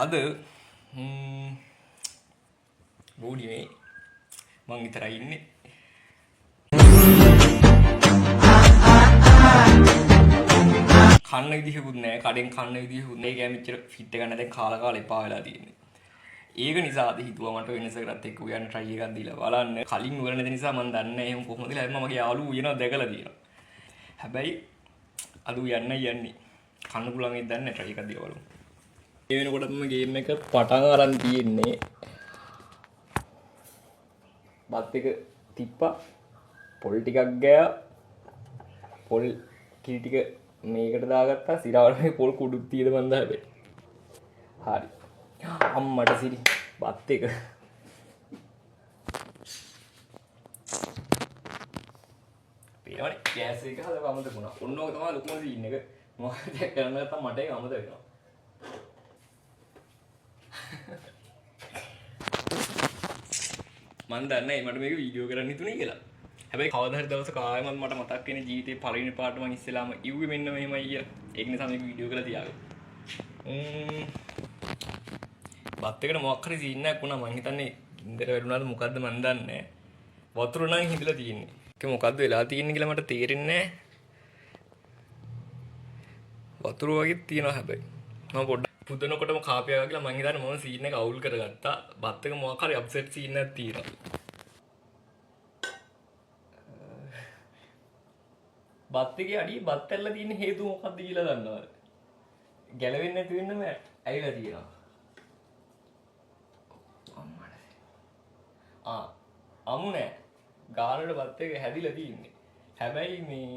අද බෝඩියේ මං විතරයි ඉන්නේ. කන්න විදිහකුත් නැහැ, කඩෙන් කන්න විදිහකුත් නැහැ. ඒක මෙච්චර ෆිට එක නැත්නම් කාලා එපා වෙලා තියෙන්නේ. ඒක නිසා අද හිතුවා මට වෙනසකටත් එක්ක උයන්න try එකක් දීලා බලන්න. කලින් උයලා නැති නිසා මම දන්නේ නැහැ එහෙම කොහොමද කියලා. මම මගේ යාළුවෝ උයනවා දැකලා තියෙනවා. හැබැයි අද උයන්න යන්නේ. කන්න පුළුවන් ඒක දන්නේ try එකක් දීලා බලමු. ඒ වෙනකොට මම ගේම් එක පටන් අරන් තියෙන්නේ. බත් එක තිප්පා පොල් ටිකක් ගෑ පොල් කිරි ටික මේකට දාගත්තා සිරාවල මේ පොල් කුඩුක් තියෙද මන්ද හැබැයි හරි අම්මට සිරි බත් එක පේනවනේ ගෑස් එක හදලා අමතක වුණා. ඔන්න ඔක තමයි ලොකුම සීන් එක. මම දැක් කරන්න නැත්තම් මට ඒක අමතක වෙනවා. මන් දන්නේ මට මේක වීඩියෝ කරන්න හිතුනේ කියලා. හැබැයි කවදා හරි දවසක ආයෙමත් මට මතක් වෙන ජීවිතේ පළවෙනි පාට මම ඉස්සෙල්ලාම ඉව්වේ මෙන්න මෙහෙමයි කියලා. ඒක නිසා මේක වීඩියෝ කරලා තියාගන්න. බත් එකට මොකක් හරි සීන් එකක් වුණා. මං හිතන්නේ ඉන්දර වැළුණාද මොකද්ද මන් දන්නේ නැහැ. වතුර නම් හිඳලා තියෙන්නේ. ඒක මොකද්ද වෙලා තියෙන්නේ කියලා මට තේරෙන්නේ නැහැ. වතුර වගේ තියෙනවා හැබැයි. මම පොඩ්ඩක් පුදනකොටම කාපියා කියලා මං හිතන්නේ මම සීන් එක අවුල් කරගත්තා. බත් එක මොකක් හරි අප්සෙට් සීන් එකක් තියෙනවා. බත් එකේ අඩිය බත් ඇල්ල තියෙන හේතුව මොකක්ද කියලා දන්නවද? ගැලවෙන්නේ නැති වෙන්නම ඇවිල්ලා තියෙනවා. අමු නෑ. ගානට බත් එක හැදිලා තියෙන්නේ. හැබැයි මේ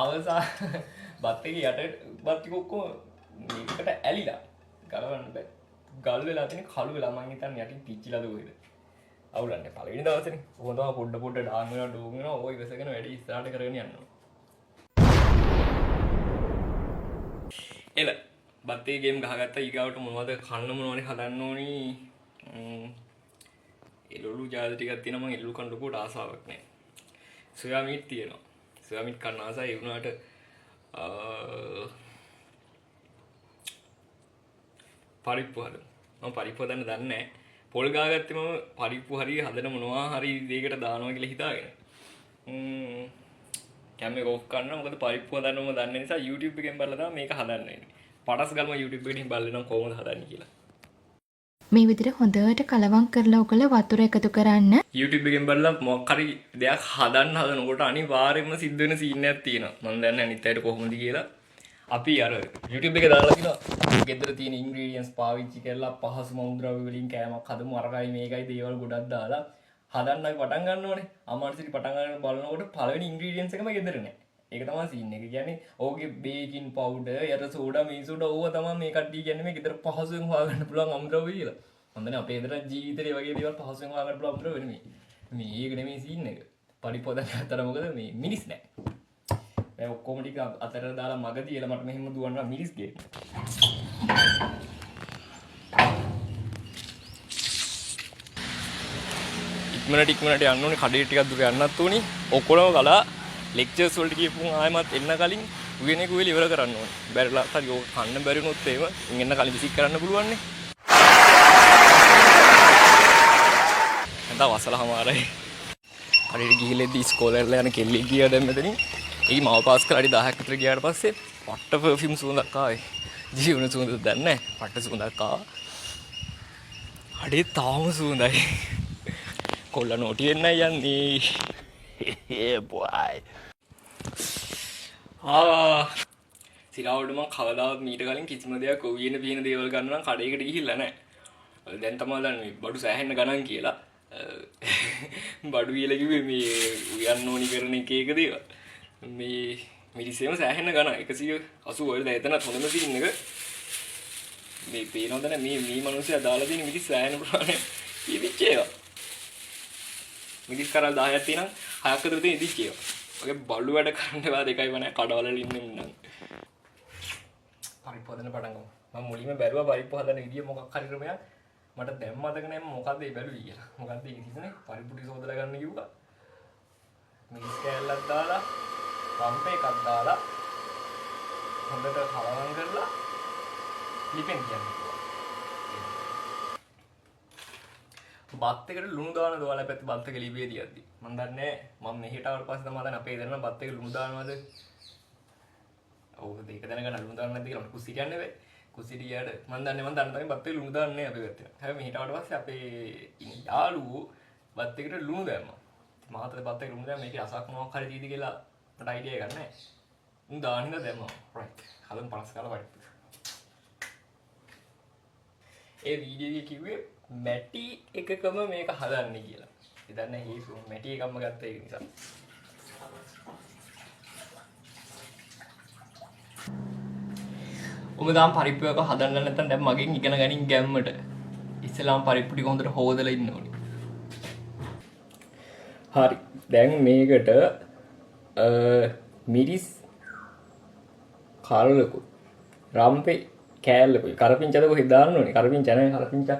අවසා බත් එකේ යට බත් ටික ඔක්කොම මේකට ඇලිලා ගලවන්න බෑ. ගල් වෙලා තියෙන කළු වෙලා මං හිතන්නේ යටින් පිච්චිලාද කොහෙද? අවුලන්නේ පළවෙනි දවසනේ. කොහොමද පොඩ පොඩ ඩාන් වෙනවා ඩෝන් වෙනවා. ඔය ඉවසගෙන වැඩි ඉස්සරහට කරගෙන යනවා. එල බත් එකේ ගේම් ගහගත්තා. ඊගාවට මොනවද කන්න මොනවද හදන්න ඕනි? එළවලු ජාති ටිකක් තියෙනවා. මම එළවලු කන්න කොට ආසාවක් නැහැ. සොයා මීට් තියෙනවා. සොයා මීට් කන්න ආසයි ඒ වුණාට පරිප්පු හදමු. මම පරිප්පු හදන්න දන්නේ නැහැ. පොල් ගාගත්තේ මම පරිප්පු හරි හදන මොනවා හරි දෙයකට දානවා කියලා හිතාගෙන. කැමරේ ඔෆ් කරනවා. මොකද පරිප්පු හදන්න මම දන්නේ නිසා YouTube එකෙන් බලලා තමයි මේක හදන්නේ. පටස් ගාලා මම YouTube එකෙන් බලනවා කොහොමද හදන්නේ කියලා. මේ විදිහට හොඳට කලවම් කරලා ඔකල වතුර එකතු කරන්න. YouTube එකෙන් බලලා මොකක් හරි දෙයක් හදන්න හදනකොට අනිවාර්යයෙන්ම සිද්ධ වෙන සීන් එකක් තියෙනවා. මම දන්නේ අනිත් අයට කොහොමද කියලා. අපි අර YouTube එකේ දාලා තියෙනවා ගෙදර තියෙන ඉන්ග්‍රීඩියන්ට්ස් පාවිච්චි කරලා පහසු මෞද්‍රව්‍ය වලින් කෑමක් හදමු අරගයි මේකයි දේවල් ගොඩක් දාලා හදන්න අපි පටන් ගන්න ඕනේ. අමාරුසිරි පටන් ගන්න බලනකොට පළවෙනි ඉන්ග්‍රීඩියන්ට්ස් එකම ගෙදර නැහැ. ඒක තමයි සීන් එක. කියන්නේ ඕකේ බේකින් පවුඩර්, යට සෝඩා, මේ සෝඩා ඕවා තමයි මේ කට්ටිය කියන්නේ මේ ගෙදර පහසුවෙන් හොයාගන්න පුළුවන් අමුද්‍රව්‍ය කියලා. හොඳනේ අපේ ගෙදර ජීවිතේ වගේ දේවල් පහසුවෙන් හොයාගන්න පුළුවන් අමුද්‍රව්‍ය නෙමෙයි. මේක නෙමෙයි සීන් එක. පරිපෝදන අතර මොකද මේ මිනිස් නැහැ. මේ ඔක්කොම ටික අතර දාලා මග තියලා මට මෙහෙම දුවනවා මිරිස් ගේ. ඉක්මනට යන්න ඕනේ කඩේ ටිකක් දුර යන්නත් ඕනේ. ඔක්කොම කලා ලෙක්චර්ස් වලට කියපුන් ආයෙමත් එන්න කලින් උයන එක උයලා ඉවර කරන්න ඕනේ. බැරිලා හරි ඕක කන්න බැරි වුණොත් එහෙම එන්න කලින් විසික් කරන්න පුළුවන් නේ. නැත්නම් වසලමාරයි. හරියට ගිහිල්ලා ඉස්කෝලේ යන කෙල්ලෙක් ගියා දැන් මෙතනින්. ඒ මාව පාස් කරලා 10ක් විතර ගියාට පස්සේ පට්ට පර්ෆියුම් සුවඳක් ආවේ. ජීවන සුවඳ දන්නේ නැහැ. පට්ට සුවඳක් ආවා. අඩේ තාම සුවඳයි. කොල්ල නෝටි වෙන්නයි යන්නේ. බොයි. සිරාවඩ මම කවදාවත් මීට කලින් කිසිම දෙයක් ඔවියන පින දේවල් ගන්න නම් කඩේකට ගිහිල්ලා නැහැ. දැන් තමයි දන්නේ බඩු සෑහෙන්න ගණන් කියලා. බඩු කියලා කිව්වේ මේ උයන්න ඕනි කරන එක දේවල්. මේ මිරිසෙම සෑහෙන්න ගණන් 180 වල දැන් එතනත් හොඳම සීන් එක මේ පේනවද නැ මේ මිනිස්සයා දාලා තියෙන මිරිස් සෑහෙන ප්‍රමාණයක් ඉදිච්ච ඒවා මිරිස් කරල් 10ක් තියෙනවා 6ක් අතර තියෙන ඉදිච්ච ඒවා ඔගේ බඩු වැඩ කරන්නවා දෙකයි වනේ කඩවල ඉන්නේ නම් පරිප්පු හදන්න පටන් ගමු මම මුලින්ම බැලුවා පරිප්පු හදන විදිය මොකක් හරි ක්‍රමයක් මට දැන් මතක නැහැ මොකද්ද ඒ බැලුවේ කියලා මොකද්ද ඒක කිව්වනේ පරිප්පු ටික සෝදලා ගන්න කිව්වා මිරිස් කෑල්ලක් දාලා පම්ප එකක් දාලා හොඳට කලවම් කරලා ලිපෙන් කියන්නේ. බත් එකට ලුණු දානද ඔයාලා පැත්තේ බත් එක ලිපේ තියද්දි. මම දන්නේ මම මෙහෙට ආවට පස්සේ තමයි දැන් අපේ දෙන්න බත් එකට ලුණු දානවද? ඔව් ඒක දැනගන්න ලුණු දාන්න නැද්ද කියලා කුස්සිය කියන්නේ වෙයි. කුස්සියට මම දන්නේ බත් එකට ලුණු දාන්නේ අපේ පැත්තේ. හැබැයි මෙහෙට ආවට පස්සේ අපේ යාළුවෝ බත් එකට ලුණු දැම්මා. මාතර බත් එකට ලුණු දැම්මා මේකේ රසක් මොනවක් හරි තියෙද කියලා මට අයිඩියා එකක් නැහැ. උන් දාන්න හින්දා දැම්මා. රයිට්. හදමු 50 කාලා වයිට්. ඒ වීඩියෝ එකේ කිව්වේ මැටි එකකම මේක හදන්නේ කියලා. ඒ දන්නේ හේතු මැටි එකක්ම ගත්ත ඒක නිසා. ඔබ දාම් පරිප්පු එක හදන්න නැත්නම් දැන් මගෙන් ඉගෙන ගනින් ගැම්මට. ඉස්සලාම පරිප්පු ටික හොඳට හොදලා ඉන්න ඕනේ. හරි. දැන් මේකට මිරිස් කාලලකුත් රම්පේ කෑල්ලකුයි කරපිංචාද කොහෙද දාන්න ඕනේ? කරපිංචා නැහැ කරපිංචා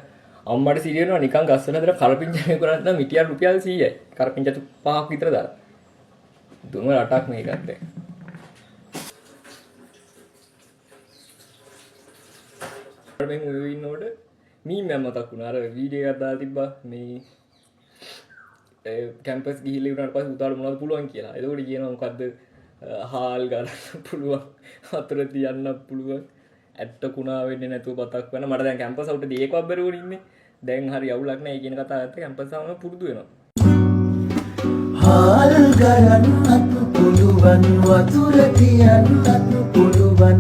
අම්මට සිරියනවා නිකන් ගස්සන අතර කරපිංචා මේ කරන්නේ නම් මිටියක් රුපියල් 100යි. කරපිංචා 5ක් විතර දාලා. දුම රටක් මේකත් දැන්. මේ මුවි ඉන්නකොට මීම් මම මතක් වුණා. අර වීඩියෝ එකක් දාලා තිබ්බා මේ කැම්පස් ගිහිල්ලා ඉවරනට පස්සේ උතාලු මොනවද පුළුවන් කියලා. එතකොට කියනවා මොකද්ද හාල් ගන්න පුළුවන්. වතුර තියන්න පුළුවන්. ඇත්ත කුණා වෙන්නේ නැතුව බතක් වෙන මට දැන් කැම්පස් අවුට දෙකක් බැරුවනේ ඉන්නේ. දැන් හරි අවුලක් නැහැ කියන කතාව ඇත්ත කැම්පස් ආවම පුරුදු වෙනවා. හාල් ගන්නත් පුළුවන් වතුර තියන්නත් පුළුවන්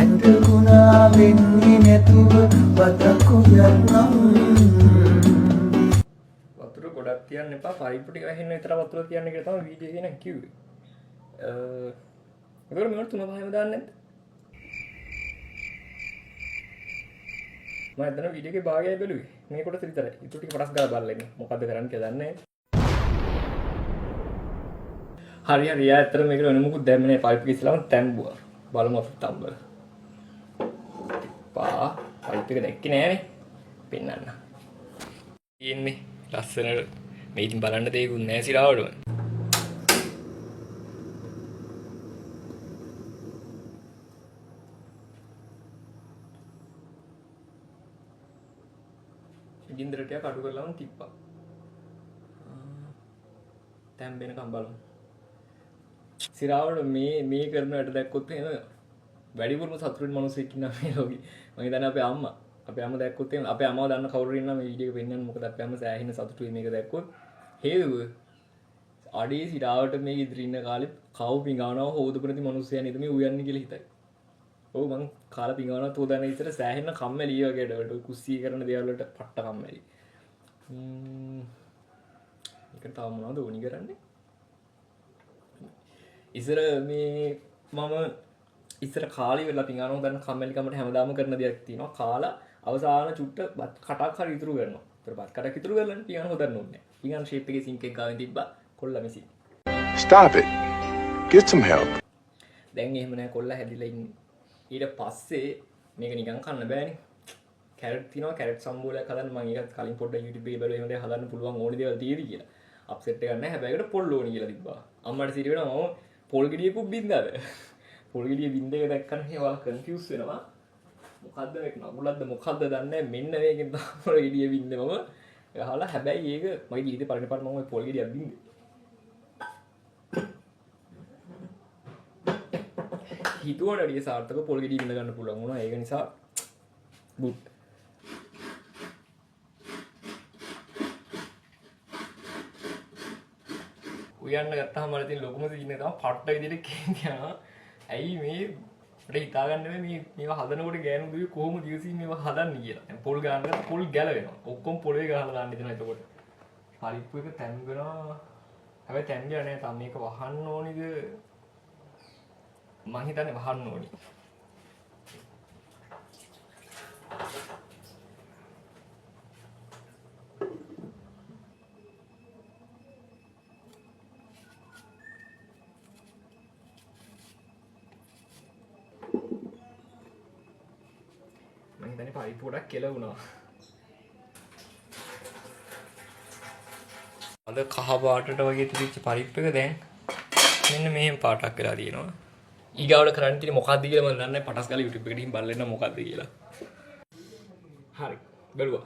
ඇත්ත කුණා වෙන්නේ නැතුව බතක් උයන්නම්. වතුර ගොඩක් තියන්න එපා. පයිප් ටික වැහෙන්න විතර වතුර තියන්න කියලා තමයි වීඩියෝ එකේ කිව්වේ. ඒකට මම තුන පහම දාන්නේ නැද්ද? මම දැන් වීඩියෝ එකේ භාගයයි බැලුවේ. මේ කොටස විතරයි. ඊට ටික පටස් ගාලා බලලා ඉන්න. මොකද්ද කරන්න කියලා දන්නේ නැහැ. හරි හරි යා ඇත්තට මේකට වෙන මොකුත් දැම්මේ නැහැ. පයිප් එක ඉස්සලාම තැම්බුවා. බලමු අපි තම්බල. පයිප් එක දැක්කේ නෑනේ. පෙන්නන්න. ඉන්නේ ලස්සනට මේ ඉතින් බලන්න දෙයක්වත් නැහැ සිරාවටම. ගින්දර ටික අඩු කරලාම තිබ්බා. තැම්බෙනකම් බලමු. සිරාවට මේ කරන වැඩ දැක්කොත් එහෙම වැඩිපුරම සතුටින් මිනිස්සෙක් ඉන්නවා මේ ලෝකේ. මම හිතන්නේ අපේ අම්මා. අපේ අම්මා දැක්කොත් එහෙම අපේ අම්මව දන්න කවුරු ඉන්නා මේ වීඩියෝ එක පෙන්නන්න මොකද අපේ අම්මා සෑහෙන සතුටුයි මේක දැක්කොත්. හේතුව අඩේ සිරාවට මේ ඉදිරි ඉන්න කාලේ කව් පිඟානව හොදපු නැති මිනිස්සයා නේද මේ උයන්නේ කියලා හිතයි. ඔව් මං කාලා පිඟානවත් හොදන්න ඉස්සර සෑහෙන කම්මැලි වගේ වැඩවලට කුස්සිය කරන දේවල් වලට පට්ට කම්මැලි. ඒක තාම මොනවද ඕනි කරන්නේ? ඉස්සර මේ මම ඉස්සර කාලේ වෙලා පිඟාන හොදන්න කම්මැලිකමට හැමදාම කරන දෙයක් තියෙනවා. කාලා අවසාන චුට්ට බත් කටක් හරි ඉතුරු කරනවා. ඒතර බත් කටක් ඉතුරු කරලා පිඟාන හොදන්න ඕනේ. පිඟාන ෂේප් එකේ සිංක් එක ගාවෙන් තිබ්බා. කොල්ල මිසි. Stop it. Get some help. දැන් එහෙම නැහැ කොල්ල හැදිලා ඉන්නේ. ඊට පස්සේ මේක නිකන් කන්න බෑනේ. කැරට් තියනවා කැරට් සම්බෝලයක් හදන්න මම ඒක කලින් පොඩ්ඩක් YouTube එකේ බලුවා එහෙම දෙයක් හදන්න පුළුවන් ඕනි දේවල් තියෙදි කියලා. අප්සෙට් එකක් නැහැ හැබැයි ඒකට පොල් ඕනි කියලා තිබ්බා. අම්මට සිරි වෙනවා මම පොල් ගෙඩියකුත් බින්දාද. පොල් ගෙඩිය බින්ද එක දැක්කම ඒවා කන්ෆියුස් වෙනවා. මොකද්ද මේක නගුලක්ද මොකද්ද දන්නේ නැහැ. මෙන්න මේකෙන් තමයි පොල් ගෙඩිය බින්දේ මම. ගහලා හැබැයි ඒක මගේ ජීවිතේ පරණ පාර මම ওই පොල් ගෙඩියක් බින්දේ. හිතුවට වැඩිය සාර්ථක පොල් ගෙඩිය බින්ද ගන්න පුළුවන් වුණා. ඒක නිසා good. උයන්න ගත්තාම මට තියෙන ලොකුම සීන් එක තමයි පට්ට විදිහට කියනවා. ඇයි මේ මට හිතා ගන්න බැහැ මේවා හදනකොට ගෑනු දුවේ කොහොමද ඉවසින් මේවා හදන්නේ කියලා. දැන් පොල් ගන්නකොට පොල් ගැලවෙනවා. ඔක්කොම පොළවේ ගහලා දාන්න දෙනවා එතකොට. පරිප්පු එක තැම්බෙනවා. හැබැයි තැම්බිලා නැහැ. තාම මේක වහන්න ඕනිද? මං හිතන්නේ වහන්න ඕනි. මං හිතන්නේ පරිප්පු ගොඩක් කෙලවුණා. අද කහ පාටට වගේ තිබිච්ච පරිප්පු එක දැන් මෙන්න මෙහෙම පාටක් වෙලා තියෙනවා. ඊගාවට කරන්න තියෙන්නේ මොකක්ද කියලා මම දන්නේ නැහැ. පටස් ගාලා YouTube එකට ගිහින් බලන්න මොකක්ද කියලා. හරි බැලුවා.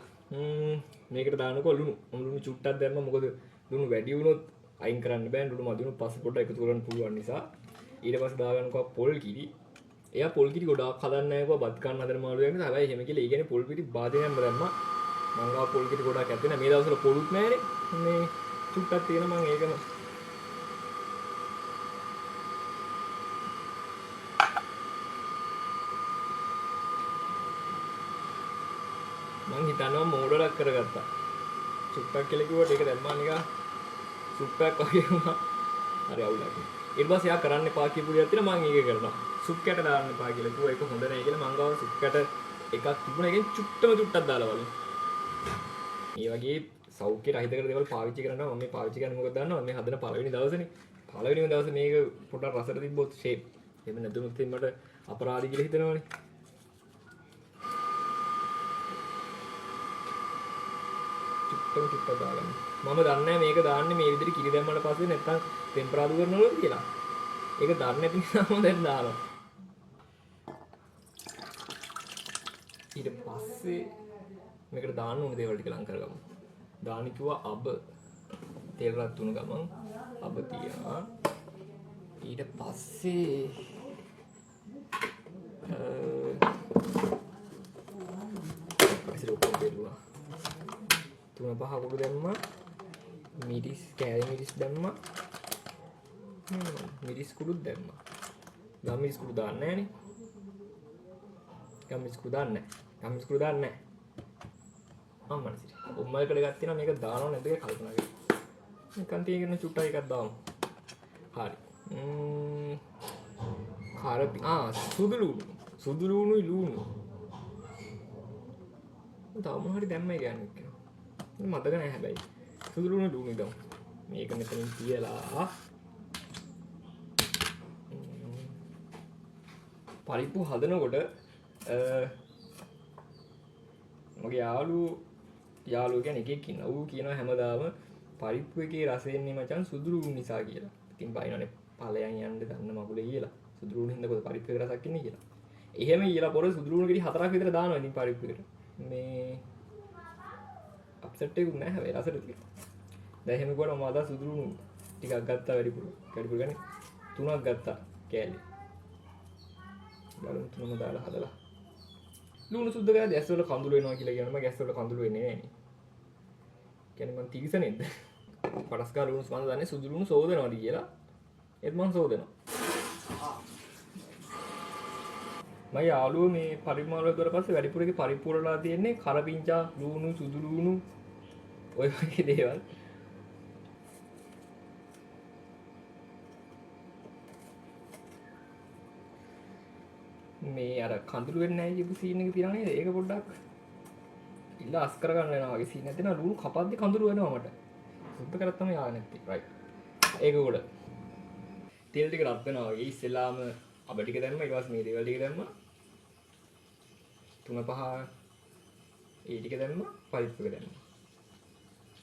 මේකට දාන්නකෝ ලුණු. ලුණු චුට්ටක් දැම්ම මොකද ලුණු වැඩි වුණොත් අයින් කරන්න බෑ. ලුණු මදි වුණොත් පස්සේ පොඩ්ඩක් එකතු කරන්න පුළුවන් නිසා. ඊට පස්සේ දාගන්නකෝ පොල් කිරි. එයා පොල් කිරි ගොඩාක් හදන්නේ නැහැ කෝ බත් කන්න හදන මාළුවෙක් නේ. හැබැයි එහෙම කියලා ඊගෙන පොල් කිරි බාදෙනම දැම්මා. මං ගාව පොල් කිරි ගොඩාක් ඇත්තේ නැහැ. මේ දවස්වල පොලුත් නැහැනේ. මේ චුට්ටක් තියෙන මං ඒකම මං හිතනවා මෝඩලක් කරගත්තා. සුප්පක් කියලා කිව්වට ඒක දැම්මා නිකන් සුප්පක් වගේ වුණා. හරි අවුලක්. ඊට පස්සේ යා කරන්න එපා කියපු දෙයක් තියෙනවා මං ඒක කරනවා. සුප් කැට දාන්න එපා කියලා කිව්වා. ඒක හොඳ නැහැ කියලා මං ගාව සුප් කැට එකක් තිබුණා. ඒකෙන් චුට්ටක් දාලා බලමු. මේ වගේ සෞඛ්‍ය රහිත කර දේවල් පාවිච්චි කරනවා. මම මේ පාවිච්චි කරන්නේ මොකද දන්නවද? මේ හදන පළවෙනි දවසේනේ. පළවෙනිම දවසේ මේක පොඩක් රසට තිබ්බොත් ෂේප්. එහෙම නැතුනොත් මට අපරාධි කියලා හිතෙනවනේ. චුට්ටක් දාගන්න. මම දන්නේ මේක දාන්නේ මේ විදිහට කිරි දැම්මට පස්සේ නැත්තම් ටෙම්පරාදු කරනවලු කියලා. ඒක දන්නේ නැති නිසා මම දැන් දානවා. ඊට පස්සේ මේකට දාන්න ඕන දේවල් ටික ලං කරගමු. දාන්න කිව්වා අබ. තෙල් රත් වුණ ගමන් අබ තියනවා. ඊට පස්සේ තුන පහ කුඩු දැම්මා. මිරිස් කෑලි මිරිස් දැම්මා. මිරිස් කුඩුත් දැම්මා. ගම් මිරිස් කුඩු දාන්නේ නැහනේ. ගම් මිරිස් කුඩු දාන්නේ නැහැ. ගම් මිරිස් කුඩු දාන්නේ නැහැ. අම්මනසිරි. උම්මලකට ගත්තා මේක දානව නැද්ද කියලා කල්පනා කරා. නිකන් තියෙන චුට්ටක් එකක් දාමු. හරි. කාරපි සුදු ලුණු. සුදු ලුණුයි ලුණු. තාම හරි දැම්මයි කියන්නේ. මතක නැහැ හැබැයි. සුදු ලුණු ලුණු දාමු. මේක මෙතනින් තියලා පරිප්පු හදනකොට මගේ යාළුවෝ කියන්නේ එකෙක් ඉන්නවා. ඌ කියනවා හැමදාම පරිප්පු එකේ රසෙ එන්නේ මචං සුදු ලුණු නිසා කියලා. ඉතින් බයිනනේ ඵලයන් යන්න දන්න මගුලේ කියලා. සුදු ලුණු හින්දා කොහොමද පරිප්පු එකේ රසක් ඉන්නේ කියලා. එහෙම ඊලා පොර සුදු ලුණු කිරි 4ක් විතර දානවා ඉතින් පරිප්පු එකට. මේ අප්සෙට් එකක් නෑ හැබැයි රසට තියෙනවා. දැන් එහෙම ගොඩ මම අද සුදු ලුණු ටිකක් ගත්තා වැඩිපුර ගන්නේ 3ක් ගත්තා කෑලි. බලමු 3ම දාලා හදලා. ලුණු සුද්ධ කරලා ගෑස් වල කඳුළු වෙනවා කියලා කියනවා. මම ගෑස් වල කඳුළු වෙන්නේ නෑනේ. කියන්නේ මං තිරිසනෙක්ද? පටස් ගාලා ලුණු ස්පන්ද දන්නේ සුදු ලුණු සෝදනවාද කියලා. ඒත් මං සෝදනවා. මම යාළුවෝ මේ පරිමාණ වල දාලා පස්සේ වැඩිපුර එකේ පරිපූර්ණලා තියෙන්නේ කරපිංචා ලුණු සුදු ලුණු ඔය වගේ දේවල්. මේ අර කඳුළු වෙන්නේ නැහැ කියපු සීන් එක තියෙනවා නේද? ඒක පොඩ්ඩක් ඉල්ල අස් කර ගන්න වෙනවා වගේ සීන් නැත්නම් ලුණු කපද්දි කඳුළු වෙනවා මට. සුද්ධ කරත් තමයි ආව නැත්තේ. රයිට්. ඒක උඩ. තෙල් ටික රත් වෙනවා වගේ ඉස්සෙල්ලාම අබ ටික දැම්මා ඊට පස්සේ මේ දේවල් ටික දැම්මා. 3 5 ඒ ටික දැම්මා පරිප්පු එක දැම්මා.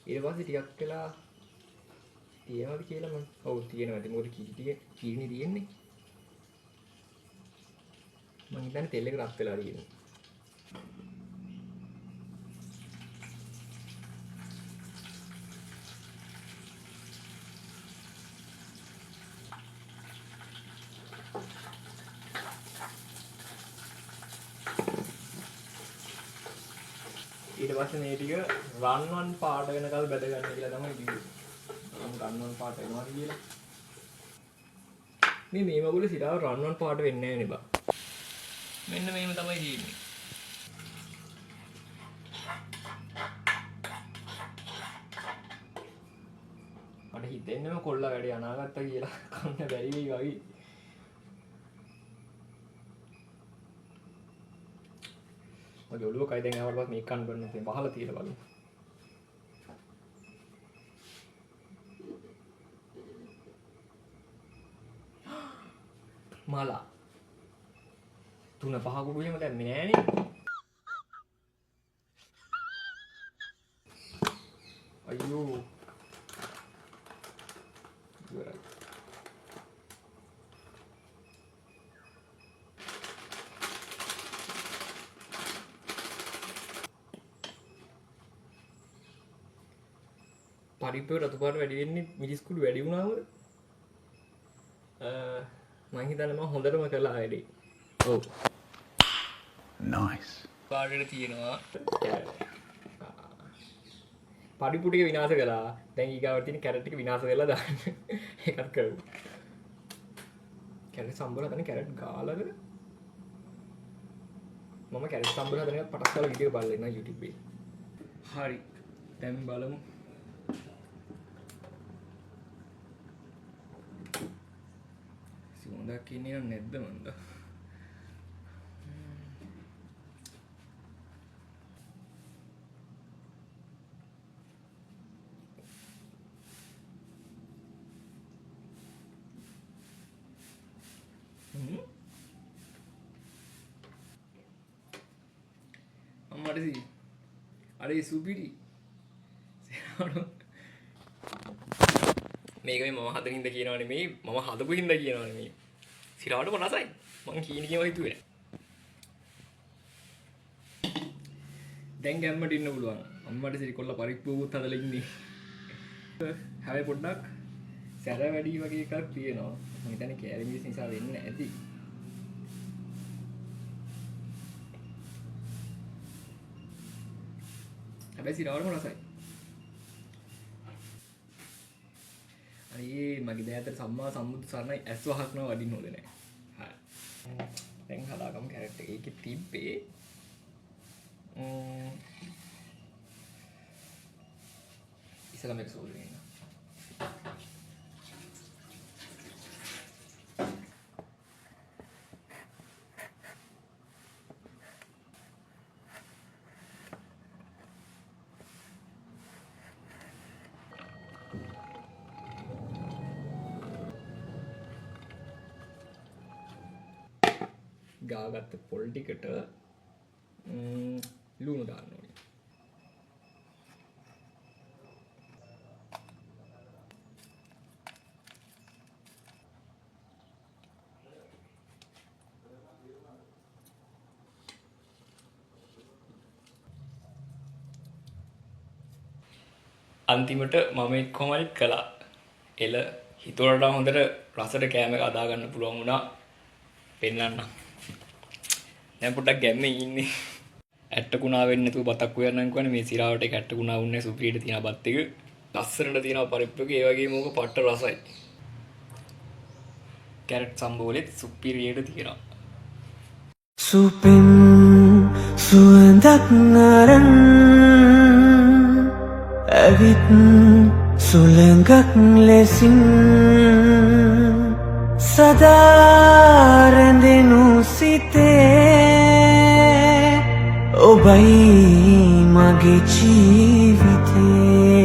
ඊට පස්සේ ටිකක් වෙලා තියෙනවද කියලා මම ඔව් තියෙනවා. ඉතින් මොකද කීරිනේ තියෙන්නේ. මම හිතන්නේ තෙල් එක රත් වෙලා තියෙනවා. ඊට පස්සේ මේ ටික රන්වන් පාට වෙනකල් බැද ගන්න කියලා තමයි කිව්වේ. රන්වන් පාට වෙනවා කියලා. මේ මගුලේ සිතාව රන්වන් පාට වෙන්නේ නැහැ නේ බා. මෙන්න මේම තමයි තියෙන්නේ. මට හිතෙන්නේම කොල්ලා වැඩේ අනාගත්තා කියලා කන්න බැරි වෙයි වගේ. මගේ ඔළුව කයි දැන් ආවට පස්සේ මේක කන්න බෑ නැත්නම් වහලා තියලා බලමු. මාලා 3 5 කුඩු එහෙම දැම්මේ නෑනේ. අයියෝ. ඉවරයි. පරිප්පුවේ රතු පාට වැඩි වෙන්නේ මිරිස් කුඩු වැඩි වුණාම මම හිතන්නේ මම හොඳටම කළා වැඩේ. ඔව්. Nice. පාඩේට තියෙනවා පරිප්පු ටික විනාශ කළා. දැන් ඊගාවට තියෙන කැරට් ටික විනාශ කරලා දාන්න. ඒකත් කරමු. කැරට් සම්බර හදන කැරට් ගාලාද? මම කැරට් සම්බර හදන එක පටස් කරලා වීඩියෝ බලලා ඉන්නවා YouTube එකේ. හරි. දැන් බලමු. සිවුඳක් කියන්නේ නැද්ද මන්ද? අම්මට අර සුපිරි මේක මේ මම හදන හින්දා කියනවා නෙමෙයි මම හදපු හින්දා කියනවා නෙමෙයි සිරාවට මොනසයි මං කියන කේම හිතුවේ දැන් ගැම්මට ඉන්න පුළුවන් අම්මට සිරිකොල්ල පරිප්පුවකුත් හදලා ඉන්නේ හැබැයි පොඩ්ඩක් සැර වැඩි වගේ එකක් තියෙනවා මම හිතන්නේ කැරමිස් නිසා වෙන්නේ නැති හැබැයි සිරාවට මොනසයි අනේ මගේ දෑතට සම්මා සම්බුදු සරණයි ඇස් වහක්නවා වඩින්න ඕනේ නැහැ. හරි. දැන් හදාගමු කැරට් එක. ඒකේ තිබ්බේ ඉස්සලා මේක සෝල්ව් වෙන්න. ගාගත්ත පොල් ටිකට ලුණු දාන්න ඕනේ. අන්තිමට මම එක් කොහමරි කළා. එල හිතුවරට හොඳට රසට කෑම එක අදා ගන්න පුළුවන් වුණා. පෙන්නන්න. දැන් පොඩ්ඩක් ගැම්මේ ඉන්නේ. ඇට්ටකුණා වෙන්නේ නැතුව බතක් උයන්නම් කියන්නේ මේ සිරාවට එක ඇට්ටකුණා වුන්නේ සුපිරියට තියෙන බත් එක. ලස්සනට තියෙනවා පරිප්පුවක ඒ වගේම ඕක පට්ට රසයි. කැරට් සම්බෝලෙත් සුපිරියට තියෙනවා. සුපින් සුවඳක් නරන් ඇවිත් සුළඟක් ලෙසින් සදා රැඳෙනු සිතේ ඔබයි මගේ ජීවිතේ